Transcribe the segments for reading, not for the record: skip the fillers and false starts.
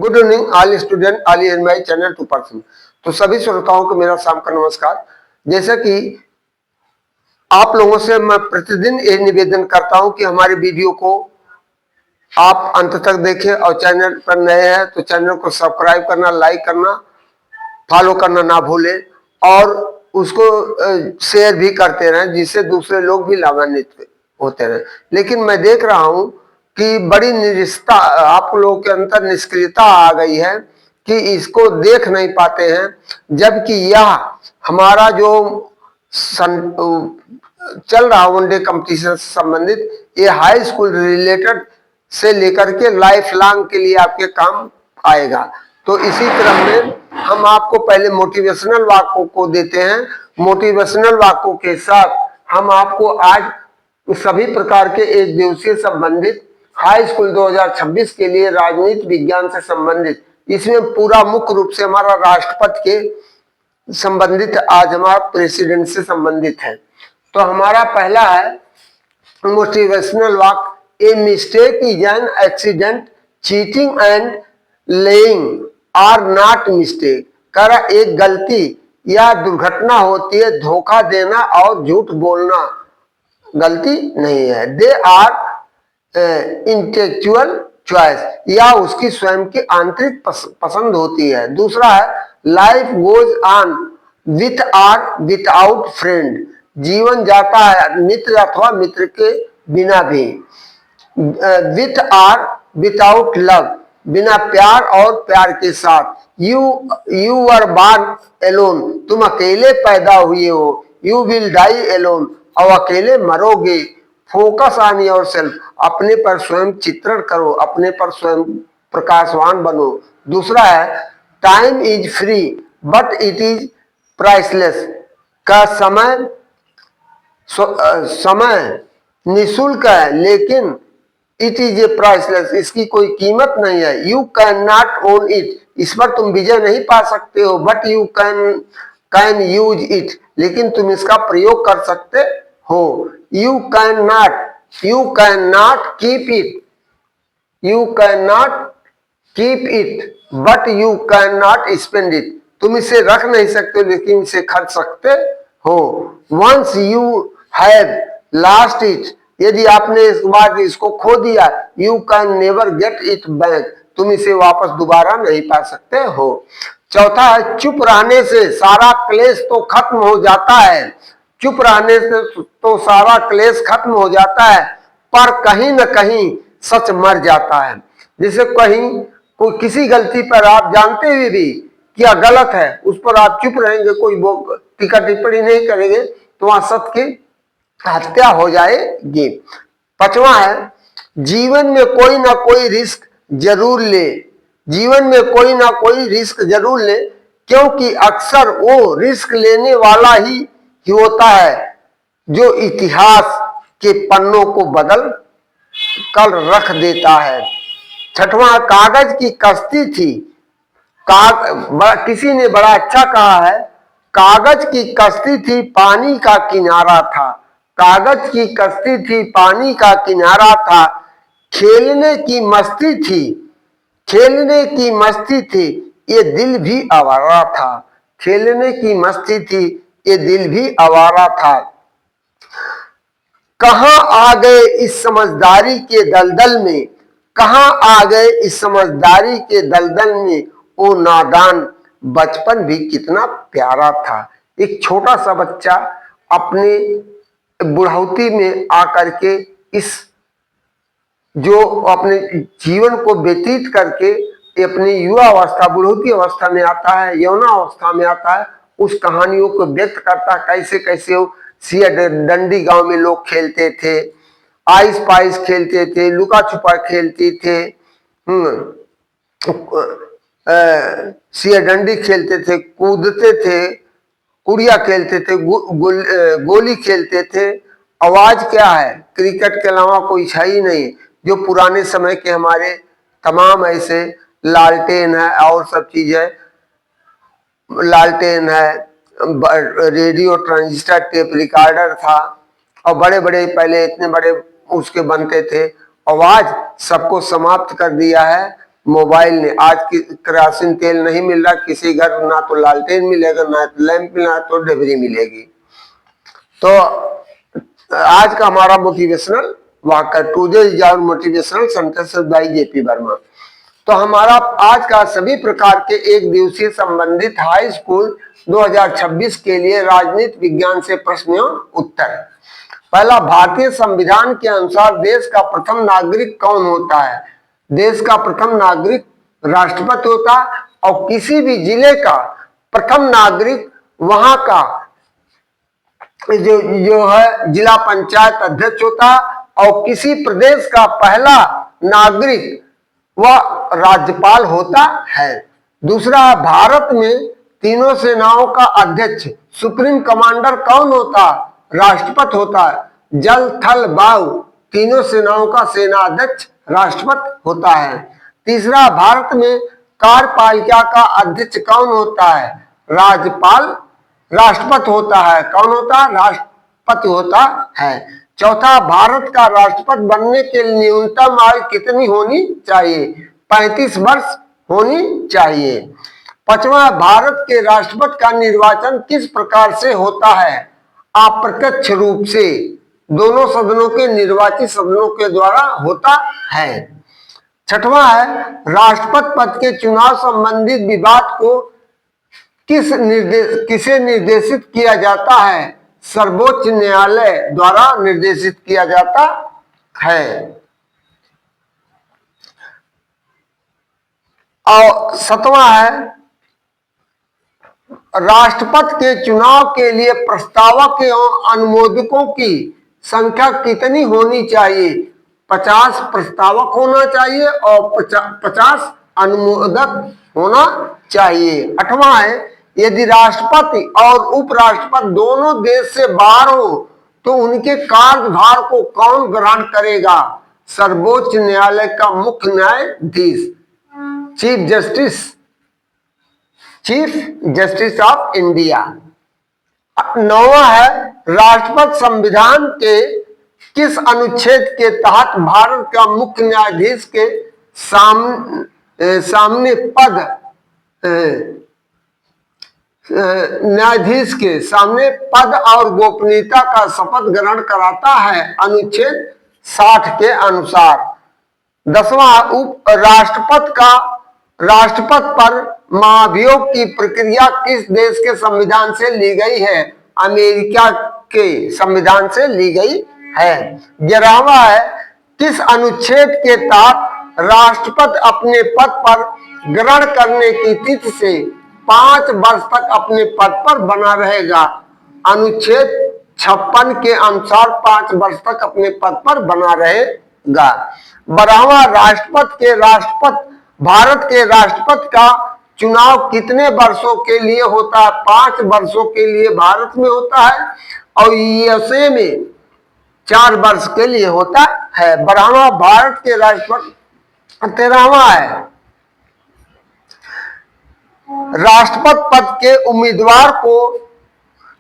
Good evening all student all in my channel 2%। तो सभी श्रोताओं को मेरा शाम का नमस्कार। जैसा कि आप लोगों से मैं प्रतिदिन ये निवेदन करता हूं कि हमारे वीडियो को आप अंत तक देखें और चैनल पर नए हैं तो चैनल को सब्सक्राइब करना, लाइक करना, फॉलो करना ना भूलें और उसको शेयर भी करते रहें जिससे दूसरे लोग भी लाभान्वित होते रहें। लेकिन मैं देख रहा हूं कि बड़ी निष्क्रियता आप लोगों के अंदर निष्क्रियता आ गई है कि इसको देख नहीं पाते हैं, जबकि यह हमारा जो चल रहा वनडे कंपटीशन से संबंधित ये हाई स्कूल रिलेटेड से लेकर के लाइफ लॉन्ग के लिए आपके काम आएगा। तो इसी क्रम में हम आपको पहले मोटिवेशनल वाक्यों को देते हैं। मोटिवेशनल वाक्यों के साथ हम आपको आज सभी प्रकार के एक दिवसीय संबंधित हाई स्कूल 2026 के लिए राजनीति विज्ञान से संबंधित, इसमें पूरा मुख्य रूप से हमारा राष्ट्रपति के संबंधित, आज हमारा प्रेसिडेंट से संबंधित है। तो हमारा पहला है मोटिवेशनल वाक्य, a mistake is an accident, cheating and lying are not mistake. कह रहा एक गलती या दुर्घटना होती है, धोखा देना और झूठ बोलना गलती नहीं है। दे आर इंटेलेक्चुअल चॉइस, या उसकी स्वयं की आंतरिक पसंद होती है। दूसरा है life goes on with or without friend, जीवन जाता है मित्र अथवा मित्र के बिना भी। विथ आर विदाउट लव, बिना प्यार और प्यार के साथ। यू आर बॉर्न एलोन, तुम अकेले पैदा हुए हो। यू विल डाई एलोन, और अकेले मरोगे। फोकस ऑन योर सेल्फ, अपने पर स्वयं चित्रण करो, अपने पर स्वयं प्रकाशवान बनो। दूसरा है time is free but it is priceless, का समय निःशुल्क है लेकिन इट इज ए प्राइसलेस, इसकी कोई कीमत नहीं है। You can not own it, इस पर तुम विजय नहीं पा सकते हो। But you can use it, लेकिन तुम इसका प्रयोग कर सकते हो। You can not keep it, you can not keep it but you can not spend it, तुम इसे रख नहीं सकते लेकिन इसे खर्च सकते हो। Once you have lost it, यदि आपने इस बार इसको खो दिया, you can never get it back, तुम इसे वापस दोबारा नहीं पा सकते हो। चौथा है चुप रहने से सारा क्लेश तो खत्म हो जाता है। चुप रहने से तो सारा क्लेश खत्म हो जाता है, पर कहीं न कहीं सच मर जाता है। जैसे कहीं कोई किसी गलती पर आप जानते हुए भी क्या गलत है, उस पर आप चुप रहेंगे, कोई टीका टिप्पणी नहीं करेंगे, तो वहां सत्य की हत्या हो जाएगी। पांचवा है जीवन में कोई ना कोई रिस्क जरूर ले, जीवन में कोई ना कोई रिस्क जरूर ले, क्योंकि अक्सर वो रिस्क लेने वाला ही होता है जो इतिहास के पन्नों को बदल कर रख देता है। छठवां कागज की कश्ती थी, किसी ने बड़ा अच्छा कहा है, कागज की कश्ती थी पानी का किनारा था, कागज की कश्ती थी पानी का किनारा था। खेलने की मस्ती थी, खेलने की मस्ती थी, ये दिल भी आवारा था, खेलने की मस्ती थी, ये दिल भी आवारा था। कहां आ गए इस समझदारी के दलदल में, कहां आ गए इस समझदारी के दलदल में, वो नादान बचपन भी कितना प्यारा था। एक छोटा सा बच्चा अपने बुढ़ौती में आकर के इस जो अपने जीवन को व्यतीत करके अपनी युवा अवस्था बुढ़ौती अवस्था में आता है, यौना अवस्था में आता है, उस कहानियों को व्यक्त करता है। कैसे कैसे वो सिया डंडी गांव में लोग खेलते थे, आइस पाइस खेलते थे, लुका छुपा खेलते थे, सिया डंडी खेलते थे, कूदते थे, कुड़िया खेलते थे, गोली खेलते थे। आवाज क्या है, क्रिकेट के अलावा कोई है ही नहीं। जो पुराने समय के हमारे तमाम ऐसे लालटेन है और सब चीज है, लालटेन है, रेडियो, ट्रांजिस्टर, टेप रिकॉर्डर था, और बड़े बड़े पहले इतने बड़े उसके बनते थे। आवाज सबको समाप्त कर दिया है। मोबाइल ने। आज की केरोसिन तेल नहीं मिल रहा किसी घर, ना तो लालटेन मिलेगा, ना तो लैंप मिलेगा, तो डिबरी मिलेगी। तो आज का हमारा मोटिवेशनल वाक्य, today is our motivational sentence by JP Verma. तो हमारा आज का सभी प्रकार के एक दिवसीय संबंधित हाई स्कूल 2026 के लिए राजनीति विज्ञान से प्रश्न एवं उत्तर। पहला, भारतीय संविधान के अनुसार देश का प्रथम नागरिक कौन होता है? देश का प्रथम नागरिक राष्ट्रपति होता है, और किसी भी जिले का प्रथम नागरिक वहां का जो है जिला पंचायत अध्यक्ष होता है, और किसी प्रदेश का पहला नागरिक वह राज्यपाल होता है। दूसरा, भारत में तीनों सेनाओं का अध्यक्ष सुप्रीम कमांडर कौन होता? राष्ट्रपति होता है। जल थल वायु तीनों सेनाओं का सेना अध्यक्ष राष्ट्रपति होता है। तीसरा, भारत में कार्यपालिका का अध्यक्ष कौन होता है? राज्यपाल राष्ट्रपति होता है। कौन होता है? राष्ट्रपति होता है। चौथा, भारत का राष्ट्रपति बनने के लिए न्यूनतम आयु कितनी होनी चाहिए? 35 वर्ष होनी चाहिए। पांचवा, भारत के राष्ट्रपति का निर्वाचन किस प्रकार से होता है? अप्रत्यक्ष रूप से दोनों सदनों के निर्वाचित सदनों के द्वारा होता है। छठवां है, राष्ट्रपति पद के चुनाव संबंधित विवाद को किसे निर्देशित किया जाता है? सर्वोच्च न्यायालय द्वारा निर्देशित किया जाता है। और सातवां है, राष्ट्रपति के चुनाव के लिए प्रस्तावक एवं अनुमोदकों की संख्या कितनी होनी चाहिए? 50 प्रस्तावक होना चाहिए और 50 अनुमोदक होना चाहिए। आठवां है, यदि राष्ट्रपति और उपराष्ट्रपति दोनों देश से बाहर हो तो उनके कार्यभार को कौन ग्रहण करेगा? सर्वोच्च न्यायालय का मुख्य न्यायाधीश, चीफ जस्टिस ऑफ इंडिया। नौवां है, राष्ट्रपति संविधान के किस अनुच्छेद के तहत भारत का मुख्य न्यायाधीश के सामने पद और गोपनीयता का शपथ ग्रहण कराता है? अनुच्छेद 60 के अनुसार। 10वां, राष्ट्रपति पर महाभियोग की प्रक्रिया किस देश के संविधान से ली गई है? अमेरिका के संविधान से ली गई है। 11वां है, किस अनुच्छेद के तहत राष्ट्रपति अपने पद पर ग्रहण करने की तिथि से 5 वर्ष तक अपने पद पर बना रहेगा? अनुच्छेद 56 के अनुसार 5 वर्ष तक अपने पद पर बना रहेगा। 12वां, भारत के राष्ट्रपति का चुनाव कितने वर्षों के लिए होता है? 5 वर्षों के लिए भारत में होता है और यूएसए में 4 वर्ष के लिए होता है। 12वां, भारत के राष्ट्रपति। 13वां है, राष्ट्रपति पद के उम्मीदवार को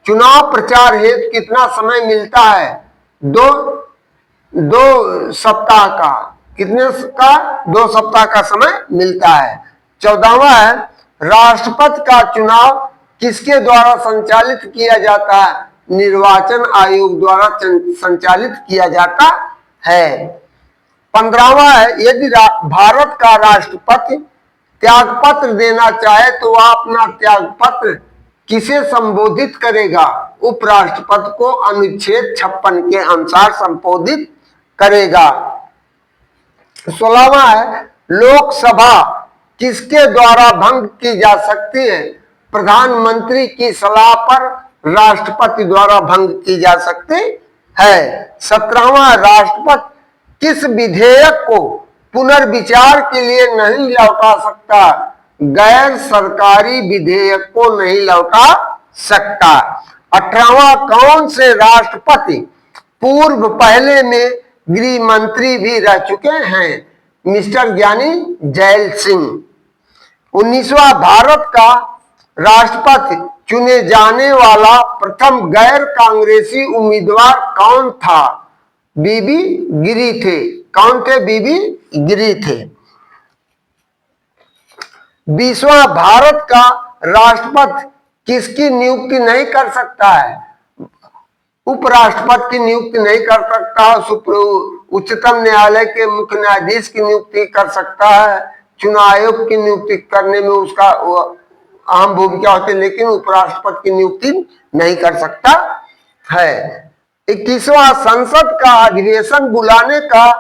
चुनाव प्रचार हेतु कितना समय मिलता है? 2 सप्ताह का। कितने का? 2 सप्ताह का समय मिलता है। 14वां है, राष्ट्रपति का चुनाव किसके द्वारा संचालित किया जाता है? निर्वाचन आयोग द्वारा संचालित किया जाता है। 15वां है, यदि भारत का राष्ट्रपति त्यागपत्र देना चाहे तो वह अपना त्यागपत्र किसे संबोधित करेगा? उपराष्ट्रपति को अनुच्छेद 56 के अनुसार संबोधित करेगा। 16वां है, लोकसभा किसके द्वारा भंग की जा सकती है? प्रधानमंत्री की सलाह पर राष्ट्रपति द्वारा भंग की जा सकती है। 17वां, राष्ट्रपति किस विधेयक को पुनर्विचार के लिए नहीं लौटा सकता? गैर सरकारी विधेयक को नहीं लौटा सकता। 18वां, कौन से राष्ट्रपति पूर्व पहले में गृह मंत्री भी रह चुके हैं? मिस्टर ज्ञानी जैल सिंह। 19वां, भारत का राष्ट्रपति चुने जाने वाला प्रथम गैर कांग्रेसी उम्मीदवार कौन था? बीबी गिरी थे। कौन थे? बीबी गिरी थे। 20वां, भारत का राष्ट्रपति किसकी नियुक्ति नहीं कर सकता है? उपराष्ट्रपति की नियुक्ति नहीं कर सकता, उच्चतम न्यायालय के मुख्य न्यायाधीश की नियुक्ति कर सकता है, चुनाव आयोग की नियुक्ति करने में उसका अहम भूमिका होती है, लेकिन उपराष्ट्रपति की नियुक्ति नहीं कर सकता है। 21वां, संसद का अधिवेशन बुलाने का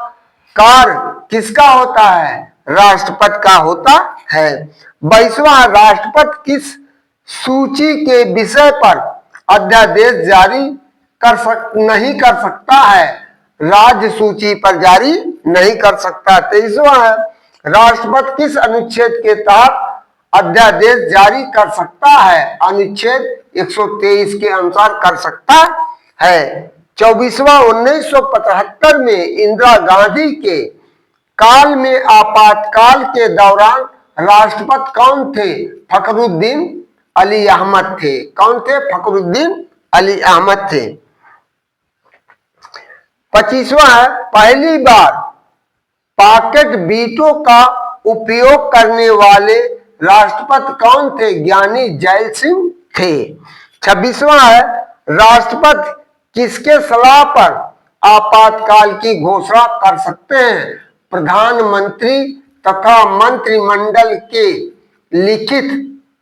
कार्य किसका होता है? राष्ट्रपति का होता है। 22वां, राष्ट्रपति किस सूची के विषय पर अध्यादेश जारी नहीं कर सकता है? राज्य सूची पर जारी नहीं कर सकता। 23वां, राष्ट्रपति किस अनुच्छेद के तहत अध्यादेश जारी कर सकता है? अनुच्छेद 123 के अनुसार कर सकता है। 24वां, 1975 में इंदिरा गांधी के काल में आपातकाल के दौरान राष्ट्रपति कौन थे? फखरुद्दीन अली अहमद थे। कौन थे? फखरुद्दीन अली अहमद थे। 25वां, पहली बार पॉकेट वीटो का उपयोग करने वाले राष्ट्रपति कौन थे? ज्ञानी जैल सिंह थे। 26वां, राष्ट्रपति किसके सलाह पर आपातकाल की घोषणा कर सकते हैं? प्रधानमंत्री तथा मंत्रिमंडल के लिखित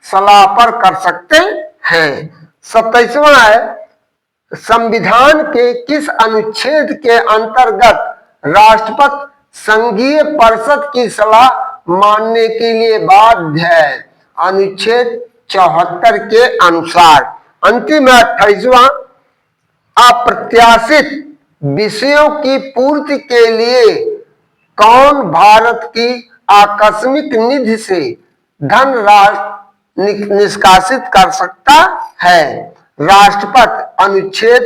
सलाह पर कर सकते हैं। 27वां है, संविधान के किस अनुच्छेद के अंतर्गत राष्ट्रपति संघीय परिषद की सलाह मानने के लिए बाध्य है? अनुच्छेद 74 के अनुसार। अंतिम 28वां, अप्रत्याशित विषयों की पूर्ति के लिए कौन भारत की आकस्मिक निधि से धन निष्कासित कर सकता है? राष्ट्रपति अनुच्छेद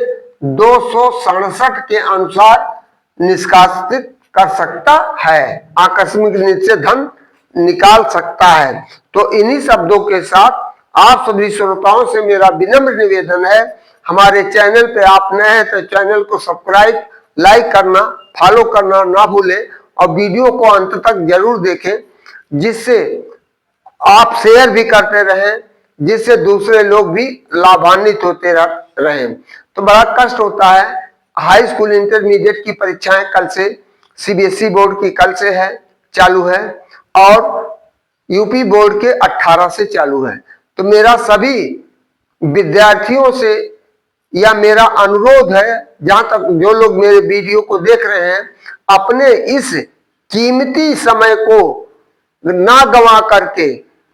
267 के अनुसार निष्कासित कर सकता है, आकस्मिक निधि से धन निकाल सकता है। तो इन्हीं शब्दों के साथ आप सभी श्रोताओं से मेरा विनम्र निवेदन है, हमारे चैनल पे आप नए हैं तो चैनल को सब्सक्राइब, लाइक करना, फॉलो करना ना भूलें और वीडियो को अंत तक जरूर देखें, जिससे आप शेयर भी करते रहें, जिससे दूसरे लोग भी लाभान्वित होते रहें। तो बड़ा कष्ट होता है, हाई स्कूल इंटरमीडिएट की परीक्षाएं कल से, सीबीएसई बोर्ड की कल से है, चालू है, और यूपी बोर्ड के 18 से चालू है। तो मेरा सभी विद्यार्थियों से या मेरा अनुरोध है, जहां तक जो लोग मेरे वीडियो को देख रहे हैं, अपने इस कीमती समय को ना गंवा करके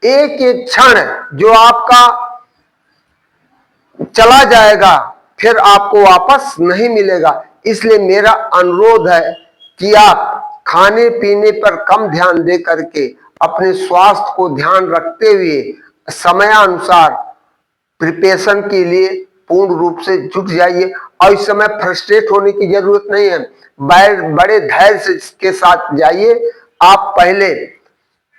एक एक क्षण जो आपका चला जाएगा फिर आपको वापस नहीं मिलेगा, इसलिए मेरा अनुरोध है कि आप खाने पीने पर कम ध्यान दे करके अपने स्वास्थ्य को ध्यान रखते हुए समयानुसार प्रिपरेशन के लिए पूर्ण रूप से जुट जाइए। और इस समय फ्रस्ट्रेट होने की जरूरत नहीं है, बड़े धैर्य के साथ जाइए। आप पहले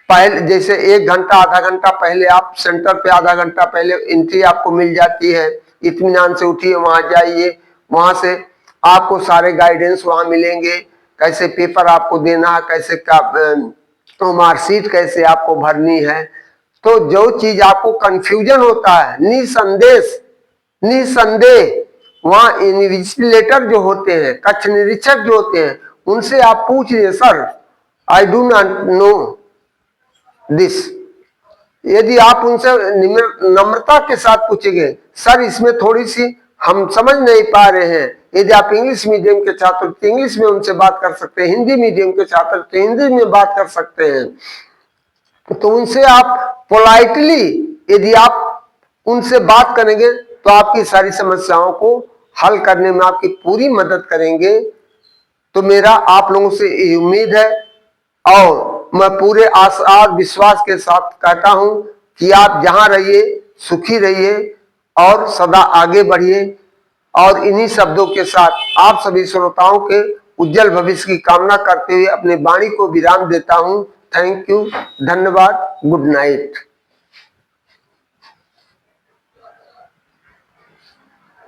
जैसे 1 घंटा आधा घंटा पहले आप सेंटर पे आधा घंटा पहले एंट्री आपको मिल जाती है, इत्मीनान से उठिए, वहां जाइए, वहां से आपको सारे गाइडेंस वहां मिलेंगे, कैसे पेपर आपको देना है, कैसे तो मार्कशीट कैसे आपको भरनी है। तो जो चीज आपको कंफ्यूजन होता है, निसंदेह वहां इन्विजिलेटर जो होते हैं, कक्ष निरीक्षक जो होते हैं, उनसे आप पूछिए, sir I do not know this. यदि आप उनसे नम्रता के साथ पूछेंगे, सर इसमें थोड़ी सी हम समझ नहीं पा रहे हैं। यदि आप इंग्लिश मीडियम के छात्र तो इंग्लिश में उनसे बात कर सकते हैं, हिंदी मीडियम के छात्र तो हिंदी में बात कर सकते हैं। तो उनसे आप पोलाइटली यदि आप उनसे बात करेंगे तो आपकी सारी समस्याओं को हल करने में आपकी पूरी मदद करेंगे। तो मेरा आप लोगों से ये उम्मीद है, और मैं पूरे आशा और विश्वास के साथ कहता हूं कि आप जहां रहिए सुखी रहिए और सदा आगे बढ़िए। और इन्हीं शब्दों के साथ आप सभी श्रोताओं के उज्जवल भविष्य की कामना करते हुए अपने वाणी को विराम देता हूं। थैंक यू, धन्यवाद, गुड नाइट।